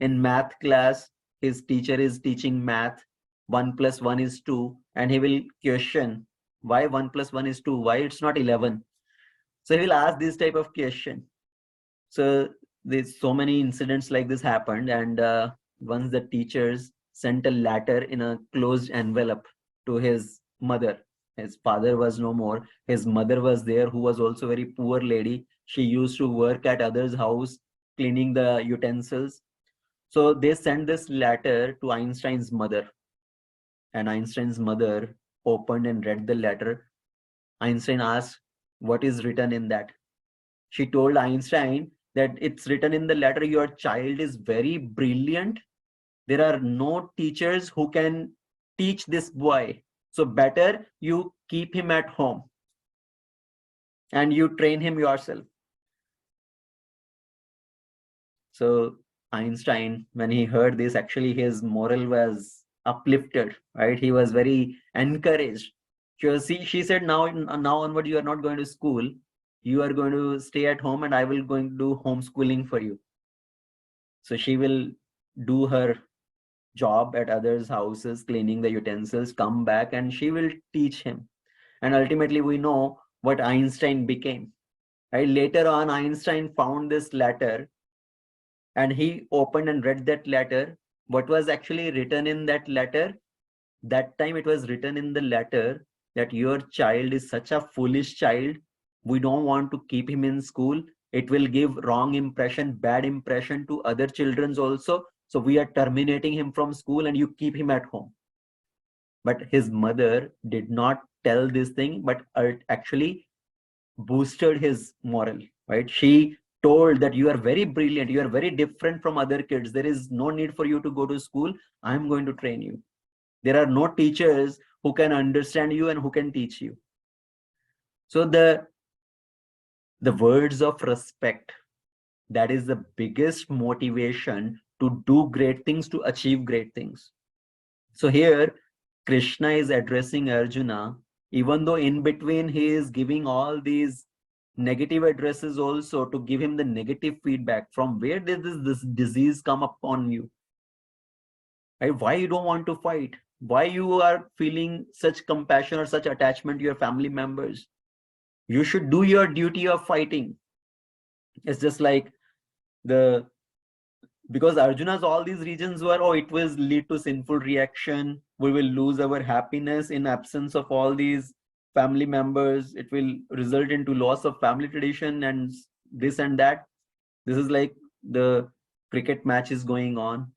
Speaker 1: In math class, his teacher is teaching math, 1 + 1 is 2, and he will question why 1 + 1 is 2, why it's not 11. So he will ask this type of question. So there's so many incidents like this happened, and once the teachers sent a letter in a closed envelope to his mother. His father was no more. His mother was there, who was also a very poor lady. She used to work at others' house, cleaning the utensils. So they sent this letter to Einstein's mother. And Einstein's mother opened and read the letter. Einstein asked, what is written in that? She told Einstein that it's written in the letter, your child is very brilliant. There are no teachers who can teach this boy. So better you keep him at home and you train him yourself. So Einstein, when he heard this, actually his moral was uplifted, right? He was very encouraged. She said, now onward, you are not going to school. You are going to stay at home and I will going to do homeschooling for you. So she will do her job at others' houses, cleaning the utensils, come back and she will teach him. And ultimately, we know what Einstein became. Right? Later on, Einstein found this letter and he opened and read that letter. What was actually written in that letter? That time it was written in the letter that your child is such a foolish child. We don't want to keep him in school. It will give wrong impression, bad impression to other children also. So we are terminating him from school and you keep him at home. But his mother did not tell this thing, but actually boosted his moral, right? She told that you are very brilliant, you are very different from other kids. There is no need for you to go to school. I'm going to train you. There are no teachers who can understand you and who can teach you. So the words of respect, that is the biggest motivation to do great things, to achieve great things. So here Krishna is addressing Arjuna, even though in between he is giving all these negative addresses also to give him the negative feedback. From where did this disease come upon you? Right? Why you don't want to fight? Why you are feeling such compassion or such attachment to your family members? You should do your duty of fighting. It's just like because Arjuna's all these regions were, oh, it will lead to sinful reaction. We will lose our happiness in absence of all these family members. It will result into loss of family tradition and this and that. This is like the cricket match is going on.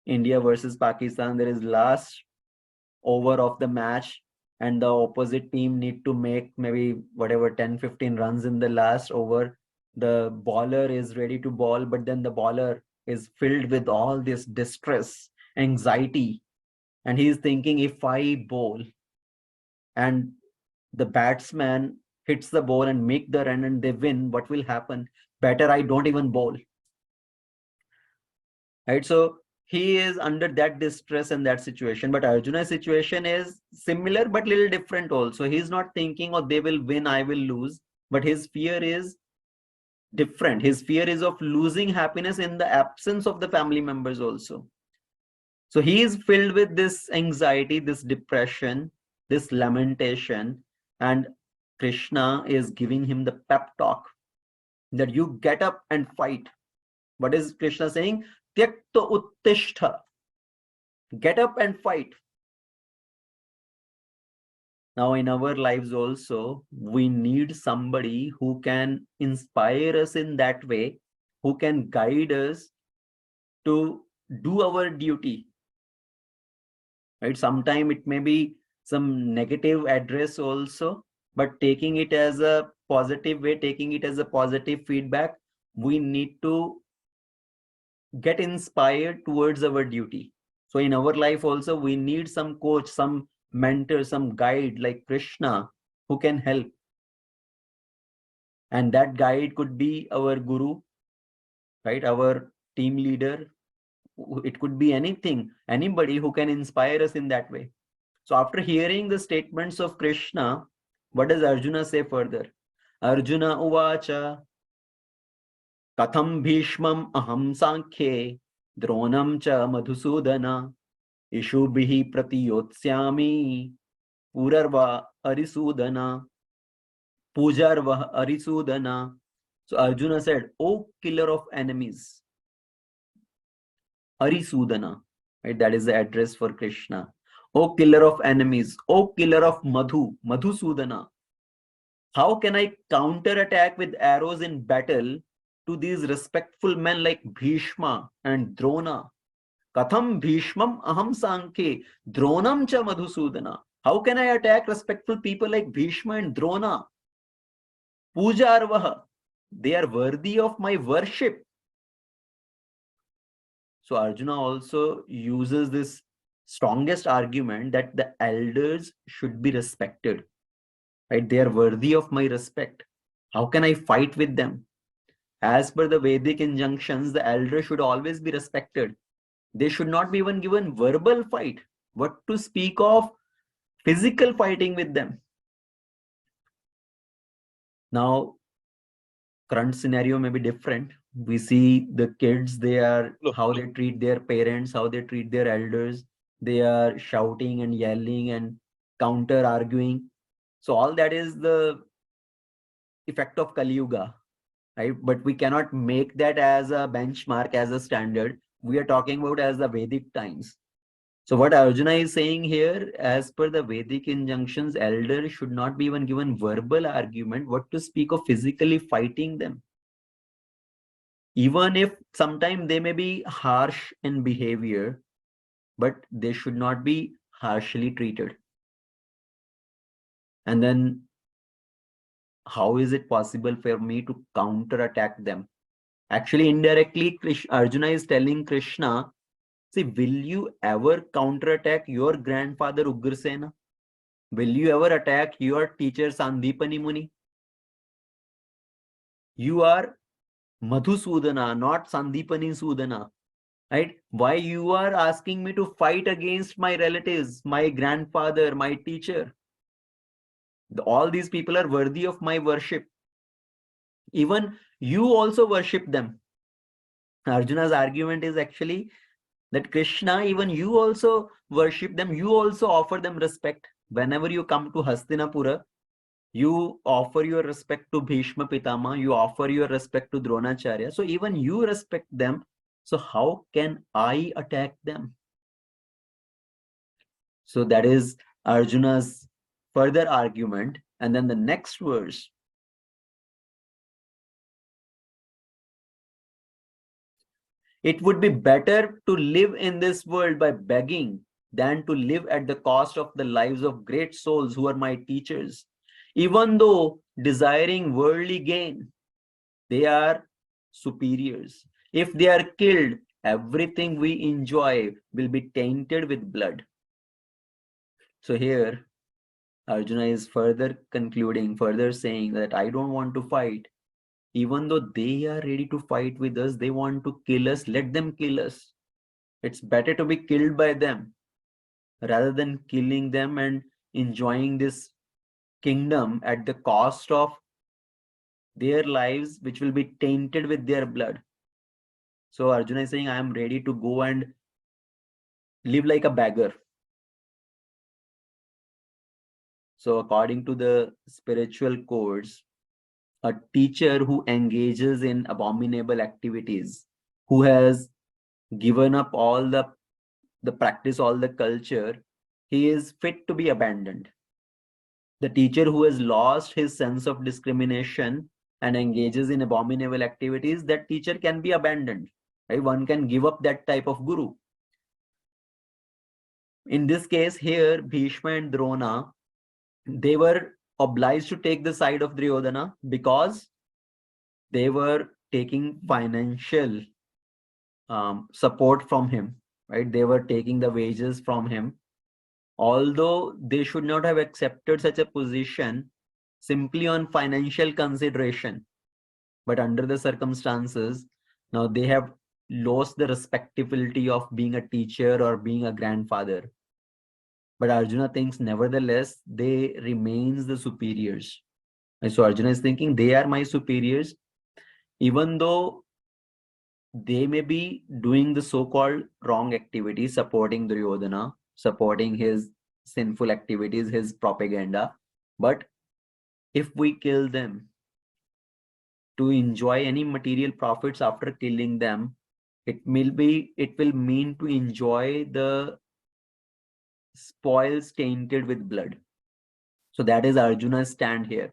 Speaker 1: India versus Pakistan. There is last over of the match and the opposite team need to make maybe whatever 10-15 runs in the last over. The bowler is ready to bowl, but then the bowler is filled with all this distress, anxiety, and he is thinking, if I bowl and the batsman hits the ball and make the run and they win, what will happen? Better I don't even bowl. Right? So he is under that distress and that situation. But Arjuna's situation is similar but little different also. He's not thinking, oh, they will win, I will lose. But his fear is different. His fear is of losing happiness in the absence of the family members also. So he is filled with this anxiety, this depression, this lamentation, and Krishna is giving him the pep talk that you get up and fight. What is Krishna saying? Tyakta uttishtha. Get up and fight. Now in our lives also, we need somebody who can inspire us in that way, who can guide us to do our duty. Right? Sometimes it may be some negative address also, but taking it as a positive way, taking it as a positive feedback, we need to get inspired towards our duty. So in our life also, we need some coach, some mentor, some guide like Krishna who can help. And that guide could be our guru, right? Our team leader. It could be anything, anybody who can inspire us in that way. So after hearing the statements of Krishna, what does Arjuna say further? Arjuna uvacha katham bhishmam aham sankhye dronam cha madhusudana ishubhihi pratiyotsyami purarva arisudana pujarva arisudana. So Arjuna said, O killer of enemies, Arisudana, right? That is the address for Krishna. O killer of enemies, O killer of Madhusudana. How can I counterattack with arrows in battle to these respectful men like Bhishma and Drona? Katham Bhishmam aham sankhe Dronam cha Madhusudana. How can I attack respectful people like Bhishma and Drona? Puja arvaha. They are worthy of my worship. So Arjuna also uses this strongest argument that the elders should be respected, right? They are worthy of my respect. How can I fight with them? As per the Vedic injunctions, the elders should always be respected. They should not be even given verbal fight. What to speak of physical fighting with them? Now, current scenario may be different. We see the kids, how they treat their parents, how they treat their elders. They are shouting and yelling and counter arguing. So all that is the effect of Kali Yuga, right? But we cannot make that as a benchmark, as a standard. We are talking about as the Vedic times. So what Arjuna is saying here, as per the Vedic injunctions, elders should not be even given verbal argument, what to speak of physically fighting them. Even if sometimes they may be harsh in behavior, but they should not be harshly treated. And then how is it possible for me to counterattack them? Actually, indirectly, Arjuna is telling Krishna, see, will you ever counterattack your grandfather Ugrasena? Will you ever attack your teacher Sandipani Muni? You are Madhusudana, not Sandipani Sudana. Right? Why you are asking me to fight against my relatives, my grandfather, my teacher? All these people are worthy of my worship. Even you also worship them. Arjuna's argument is actually that Krishna, even you also worship them, you also offer them respect. Whenever you come to Hastinapura, you offer your respect to Bhishma Pitama, you offer your respect to Dronacharya. So even you respect them. So how can I attack them? So that is Arjuna's further argument. And then the next verse. It would be better to live in this world by begging than to live at the cost of the lives of great souls who are my teachers. Even though desiring worldly gain, they are superiors. If they are killed, everything we enjoy will be tainted with blood. So here, Arjuna is further concluding, further saying that I don't want to fight. Even though they are ready to fight with us, they want to kill us, let them kill us. It's better to be killed by them rather than killing them and enjoying this kingdom at the cost of their lives, which will be tainted with their blood. So Arjuna is saying, I am ready to go and live like a beggar. So according to the spiritual codes, a teacher who engages in abominable activities, who has given up all the practice, all the culture, he is fit to be abandoned. The teacher who has lost his sense of discrimination and engages in abominable activities, that teacher can be abandoned. Right? One can give up that type of guru. In this case here, Bhishma and Drona, they were obliged to take the side of Duryodhana because they were taking financial support from him. Right? They were taking the wages from him. Although they should not have accepted such a position simply on financial consideration, but under the circumstances, now they have lost the respectability of being a teacher or being a grandfather. But Arjuna thinks nevertheless they remains the superiors. And so Arjuna is thinking they are my superiors, even though they may be doing the so-called wrong activities, supporting Duryodhana, supporting his sinful activities, his propaganda. But if we kill them to enjoy any material profits after killing them, it will mean to enjoy the spoils tainted with blood. So that is Arjuna's stand here.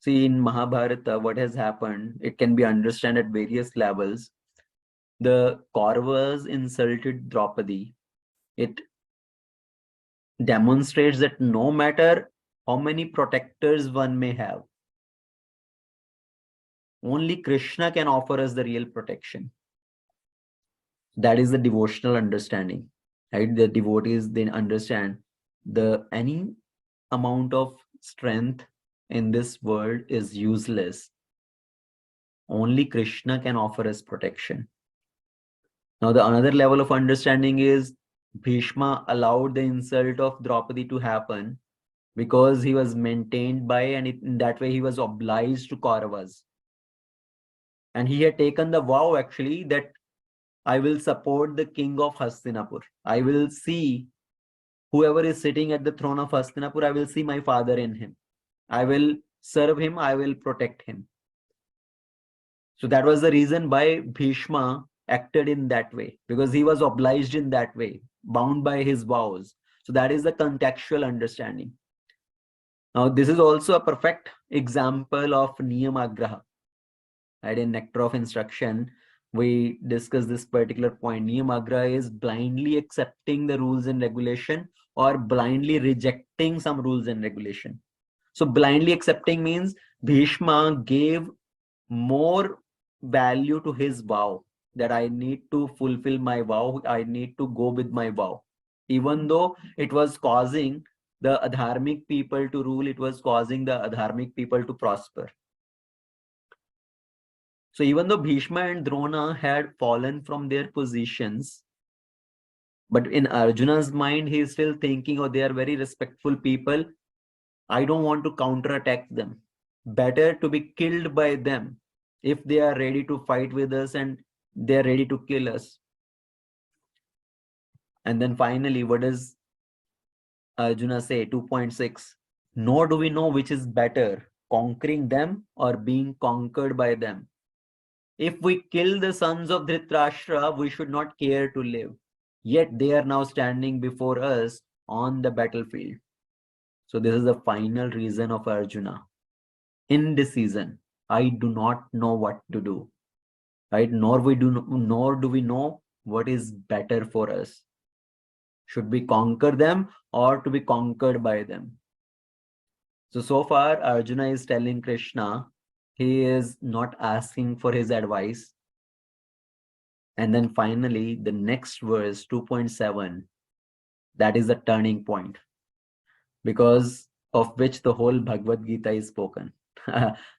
Speaker 1: See, in Mahabharata, what has happened, it can be understood at various levels. The Kauravas insulted Draupadi. It demonstrates that no matter how many protectors one may have, only Krishna can offer us the real protection. That is the devotional understanding, right? The devotees then understand any amount of strength in this world is useless. Only Krishna can offer us protection. Now, the another level of understanding is Bhishma allowed the insult of Draupadi to happen because he was maintained by, and in that way he was obliged to Kauravas. And he had taken the vow actually that I will support the king of Hastinapur. I will see whoever is sitting at the throne of Hastinapur, I will see my father in him. I will serve him, I will protect him. So that was the reason why Bhishma acted in that way, because he was obliged in that way, bound by his vows. So that is the contextual understanding. Now, this is also a perfect example of Niyamagraha. Right? In Nectar of Instruction, we discuss this particular point. Niyamagraha is blindly accepting the rules and regulation or blindly rejecting some rules and regulation. So blindly accepting means Bhishma gave more value to his vow, that I need to fulfill my vow, I need to go with my vow. Even though it was causing the adharmic people to rule, it was causing the adharmic people to prosper. So even though Bhishma and Drona had fallen from their positions, but in Arjuna's mind, he is still thinking, oh, they are very respectful people. I don't want to counterattack them. Better to be killed by them if they are ready to fight with us and they are ready to kill us. And then finally, what does Arjuna say? 2.6. Nor do we know which is better, conquering them or being conquered by them. If we kill the sons of Dhritarashtra, we should not care to live. Yet they are now standing before us on the battlefield. So this is the final reason of Arjuna. Indecision. I do not know what to do. Right? Nor do we know what is better for us. Should we conquer them or to be conquered by them? So far Arjuna is telling Krishna, he is not asking for his advice. And then finally, the next verse, 2.7, that is the turning point, because of which the whole Bhagavad Gita is spoken.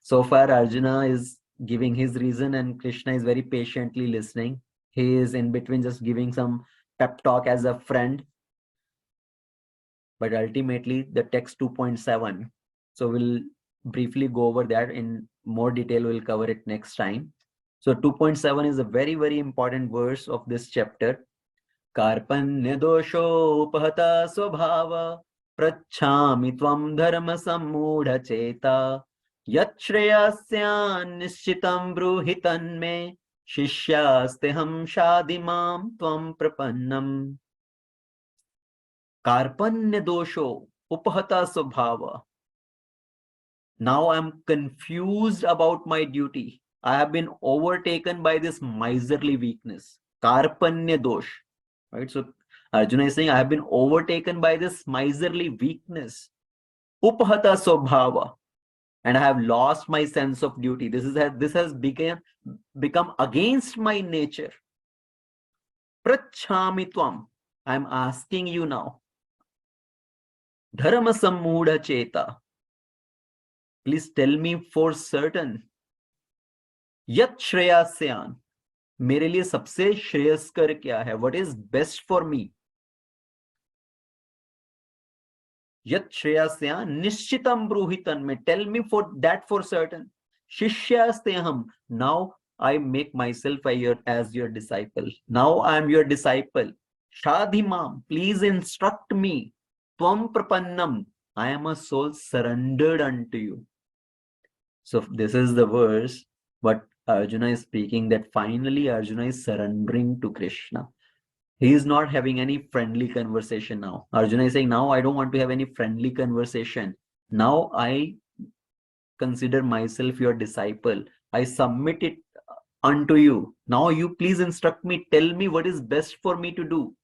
Speaker 1: So far, Arjuna is giving his reason and Krishna is very patiently listening. He is in between just giving some pep talk as a friend. But ultimately, the text 2.7, so we'll briefly go over that in more detail. We'll cover it next time. So 2.7 is a very, very important verse of this chapter. Karpanya dosho upahata swabhava prachhami tvam dharma sammudha cheta yat shreyasyan nishchitam bruhitan me shishyasteham shadimam tvam prapannam. Karpanya dosho upahata swabhava. Now I'm confused about my duty. I have been overtaken by this miserly weakness. Karpanya dosh. Right? So Arjuna is saying, I have been overtaken by this miserly weakness. Upahata swabhava. And I have lost my sense of duty. This has become against my nature. Prachhami tvam. I'm asking you now. Dharma sammudha cheta. Please tell me for certain. Yat shreyasyan. मेरे लिए सबसे श्रेयस्कर क्या है? What is best for me? Yat shreyasya nishchitam bruhitan me. Tell me for that for certain. Shishyasteham. Now I make myself as your disciple. Now I am your disciple. Shadhimam. Please instruct me. Tvam prapannam. I am a soul surrendered unto you. So this is the verse what Arjuna is speaking, that finally Arjuna is surrendering to Krishna. He is not having any friendly conversation now. Arjuna is saying, now I don't want to have any friendly conversation. Now I consider myself your disciple. I submit it unto you. Now you please instruct me. Tell me what is best for me to do.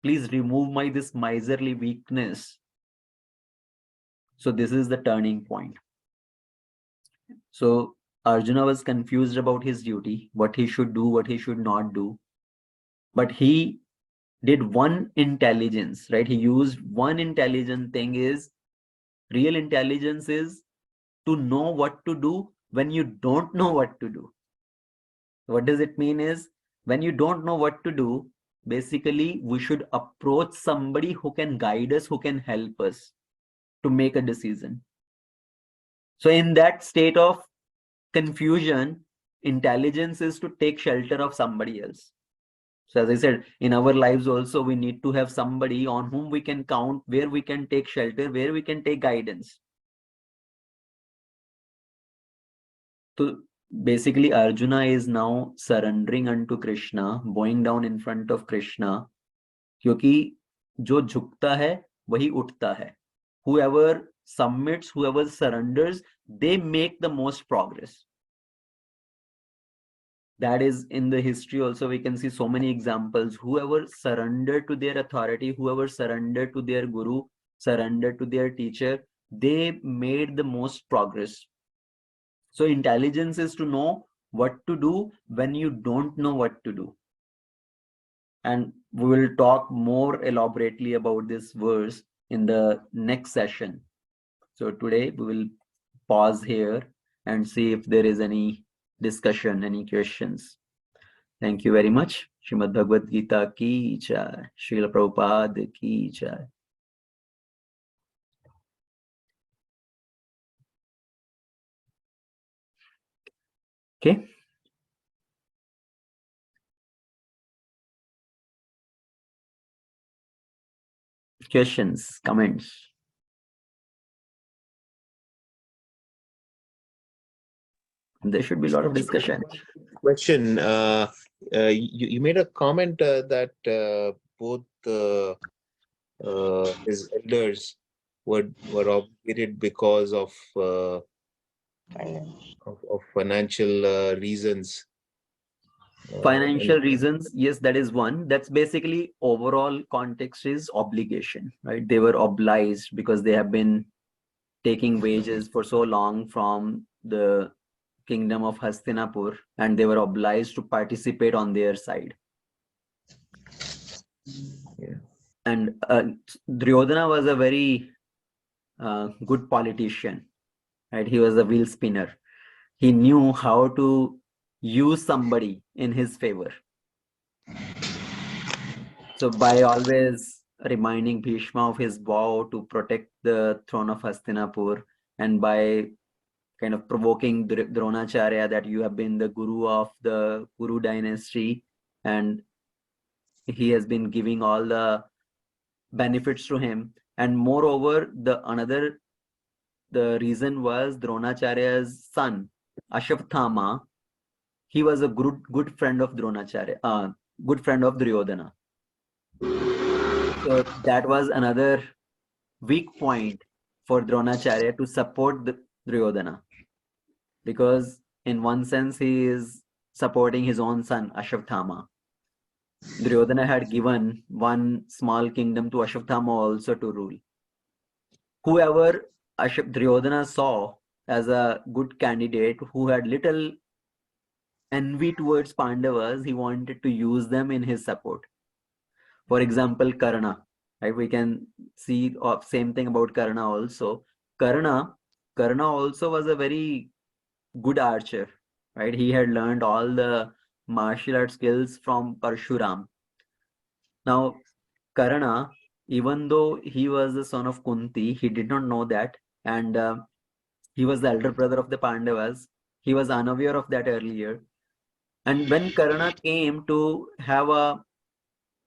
Speaker 1: Please remove this miserly weakness. So this is the turning point. So Arjuna was confused about his duty, what he should do, what he should not do. But he did one intelligence, right? He used one intelligent thing. Is real intelligence is to know what to do when you don't know what to do. What does it mean is, when you don't know what to do, basically we should approach somebody who can guide us, who can help us to make a decision. So in that state of confusion, intelligence is to take shelter of somebody else. So as I said, in our lives also, we need to have somebody on whom we can count, where we can take shelter, where we can take guidance. So basically, Arjuna is now surrendering unto Krishna, bowing down in front of Krishna, क्योंकि जो झुकता है वही उठता है. Whoever submits, whoever surrenders, they make the most progress. That is in the history also, we can see so many examples. Whoever surrendered to their authority, whoever surrendered to their guru, surrendered to their teacher, they made the most progress. So intelligence is to know what to do when you don't know what to do. And we will talk more elaborately about this verse in the next session. So today we will pause here and see if there is any discussion, any questions. Thank you very much. Srimad Bhagavad Gita ki jai. Srila Prabhupada ki jai. Okay. Questions, comments? There should be a lot of discussion.
Speaker 4: Question. You made a comment that both his elders were obligated because of financial reasons.
Speaker 1: Financial reasons, yes, that is one. That's basically overall context is obligation, right? They were obliged because they have been taking wages for so long from the kingdom of Hastinapur, and they were obliged to participate on their side.
Speaker 4: Yeah.
Speaker 1: And Duryodhana was a very good politician, right? He was a wheel spinner. He knew how to use somebody in his favor. So by always reminding Bhishma of his vow to protect the throne of Hastinapur, and by kind of provoking Dronacharya that you have been the guru of the Kuru dynasty, and he has been giving all the benefits to him. And moreover, the reason was Dronacharya's son, Ashwathama. He was a good friend of Dronacharya, good friend of Duryodhana. So that was another weak point for Dronacharya to support Duryodhana, because in one sense he is supporting his own son Ashwathama. Duryodhana had given one small kingdom to Ashwathama also to rule. Whoever Duryodhana saw as a good candidate who had little envy towards Pandavas, he wanted to use them in his support. For example, Karna, right? We can see same thing about Karna also. Karna also was a very good archer, right? He had learned all the martial art skills from Parshuram. Now, Karna, even though he was the son of Kunti, he did not know that, and he was the elder brother of the Pandavas. He was unaware of that earlier. And when Karna came to have a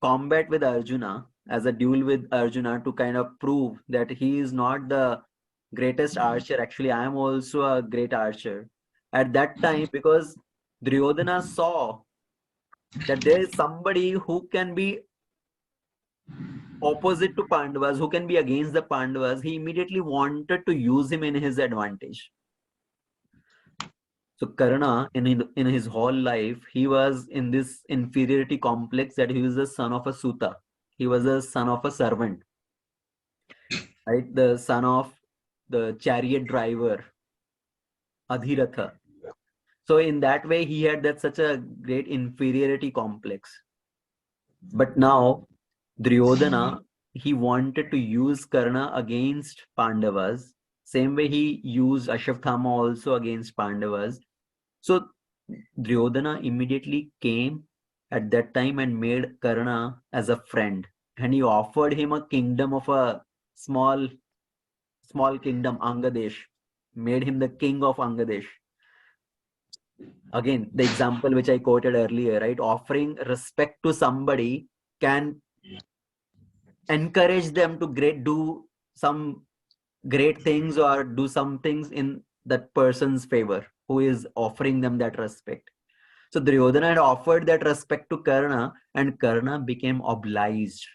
Speaker 1: combat with Arjuna, as a duel with Arjuna, to kind of prove that he is not the greatest archer, actually I am also a great archer. At that time, because Duryodhana saw that there is somebody who can be opposite to Pandavas, who can be against the Pandavas, he immediately wanted to use him in his advantage. So Karna, in his whole life, he was in this inferiority complex that he was the son of a Suta. He was a son of a servant, right? The son of the chariot driver, Adhiratha. So in that way, he had that such a great inferiority complex. But now, Duryodhana, he wanted to use Karna against Pandavas. Same way he used Ashwathama also against Pandavas. So Duryodhana immediately came at that time and made Karna as a friend. And he offered him a kingdom of a small kingdom, Angadesh. Made him the king of Angadesh. Again, the example which I quoted earlier, right? Offering respect to somebody can encourage them to do some great things or do some things in that person's favor who is offering them that respect. So Duryodhana had offered that respect to Karna, and Karna became obliged.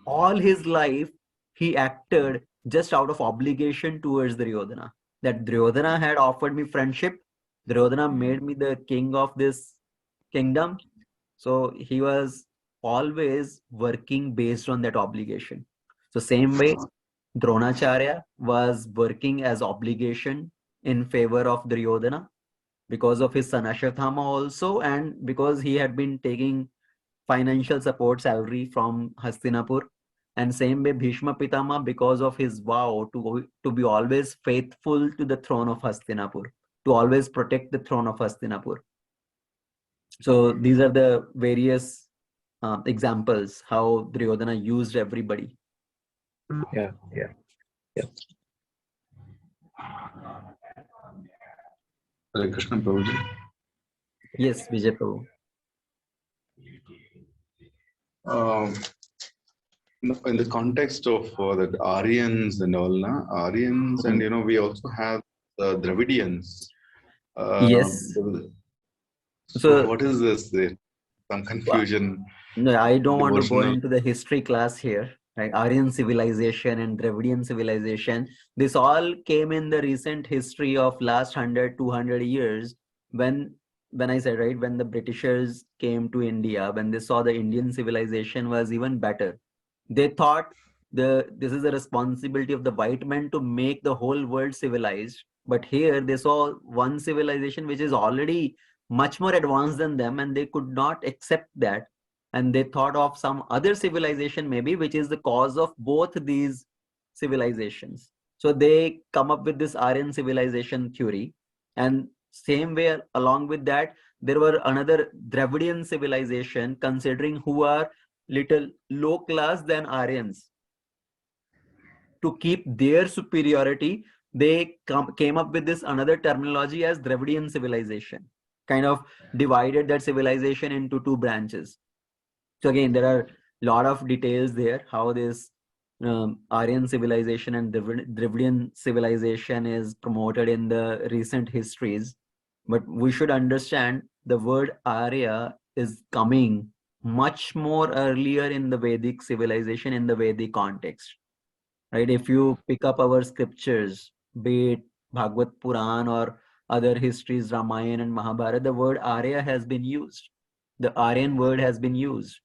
Speaker 1: All his life, he acted just out of obligation towards Duryodhana. That Duryodhana had offered me friendship, Duryodhana made me the king of this kingdom. So he was always working based on that obligation. So same way, Dronacharya was working as obligation in favor of Duryodhana because of his son Ashwathama also, and because he had been taking financial support salary from Hastinapur. And same way Bhishma Pitama, because of his vow to be always faithful to the throne of Hastinapur, to always protect the throne of Hastinapur. So these are the various examples how Duryodhana used everybody.
Speaker 4: Yeah.
Speaker 5: Hare Krishna Prabhuji.
Speaker 1: Yes, Vijay Prabhu.
Speaker 5: In the context of that Aryans and all, Aryans, and we also have the Dravidians.
Speaker 1: Yes.
Speaker 5: So what is this? There some confusion.
Speaker 1: No, I don't want to go
Speaker 5: Devotional.
Speaker 1: into the history class here. Right? Aryan civilization and Dravidian civilization, this all came in the recent history of last 100, 200 years when I said, right, when the Britishers came to India, when they saw the Indian civilization was even better. They thought this is the responsibility of the white men to make the whole world civilized. But here they saw one civilization which is already much more advanced than them, and they could not accept that. And they thought of some other civilization maybe, which is the cause of both these civilizations. So they come up with this Aryan civilization theory. And same way along with that, there were another Dravidian civilization considering who are little low class than Aryans. To keep their superiority, they came up with this another terminology as Dravidian civilization, kind of divided that civilization into two branches. So again, there are a lot of details there, how this Aryan civilization and Dravidian civilization is promoted in the recent histories. But we should understand the word Arya is coming much more earlier in the Vedic civilization, in the Vedic context. Right? If you pick up our scriptures, be it Bhagavad Puran or other histories, Ramayana and Mahabharata, the word Arya has been used. The Aryan word has been used,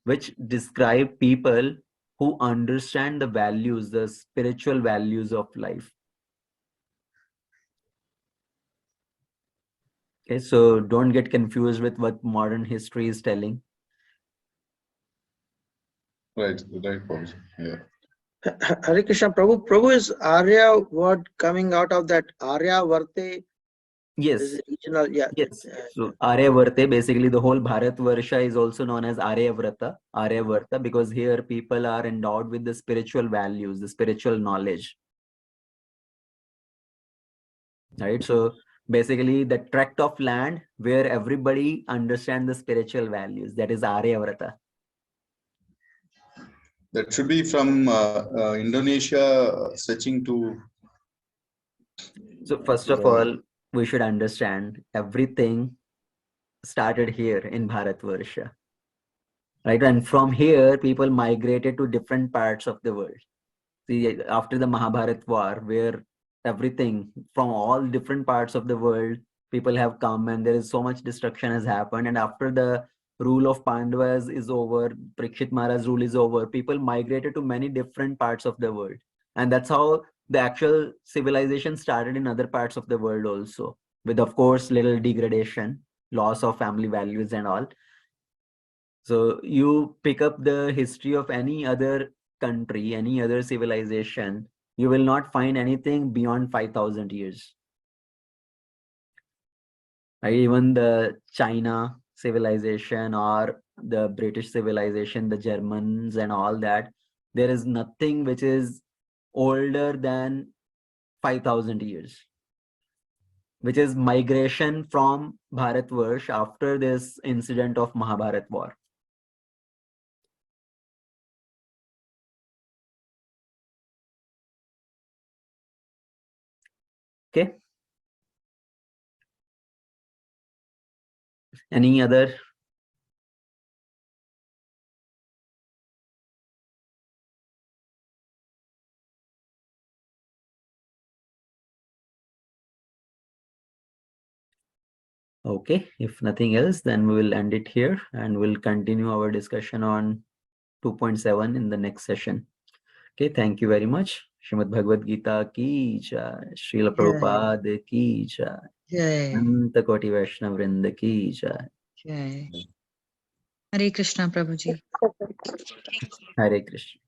Speaker 1: which describe people who understand the values, the spiritual values of life. Okay, so don't get confused with what modern history is telling.
Speaker 5: Right, Prabhuji. Yeah.
Speaker 6: Hare Krishna Prabhu. Prabhu, is Arya word coming out of that Arya Varte?
Speaker 1: Yes.
Speaker 6: Is it regional? Yeah.
Speaker 1: Yes. So Aryavarta, basically the whole Bharatvarsha is also known as Aryavarta, because here people are endowed with the spiritual values, the spiritual knowledge. Right? So basically the tract of land where everybody understands the spiritual values, that is Aryavarta.
Speaker 5: That should be from Indonesia stretching to.
Speaker 1: So first of all, we should understand everything started here in Bharatvarsha. Right? And from here, people migrated to different parts of the world. See, after the Mahabharat war, where everything from all different parts of the world, people have come and there is so much destruction has happened. And after the rule of Pandavas is over, Parikshit Maharaj's rule is over, people migrated to many different parts of the world. And that's how the actual civilization started in other parts of the world also, with of course little degradation, loss of family values and all. So you pick up the history of any other country, any other civilization, you will not find anything beyond 5,000 years. Right? Even the China civilization or the British civilization, the Germans and all that, there is nothing which is older than 5,000 years. which is migration from Bharatvarsh after this incident of Mahabharat war. Okay. Any other? Okay, if nothing else, then we will end it here and we'll continue our discussion on 2.7 in the next session. Okay, thank you very much. Srimad Bhagavad Gita ki jai, Srila Prabhupada ki jai,
Speaker 3: Jai.
Speaker 1: Anta Koti Vaishnava Vrinda ki jai.
Speaker 3: Jai. Hare Krishna, Prabhuji.
Speaker 1: Hare Krishna.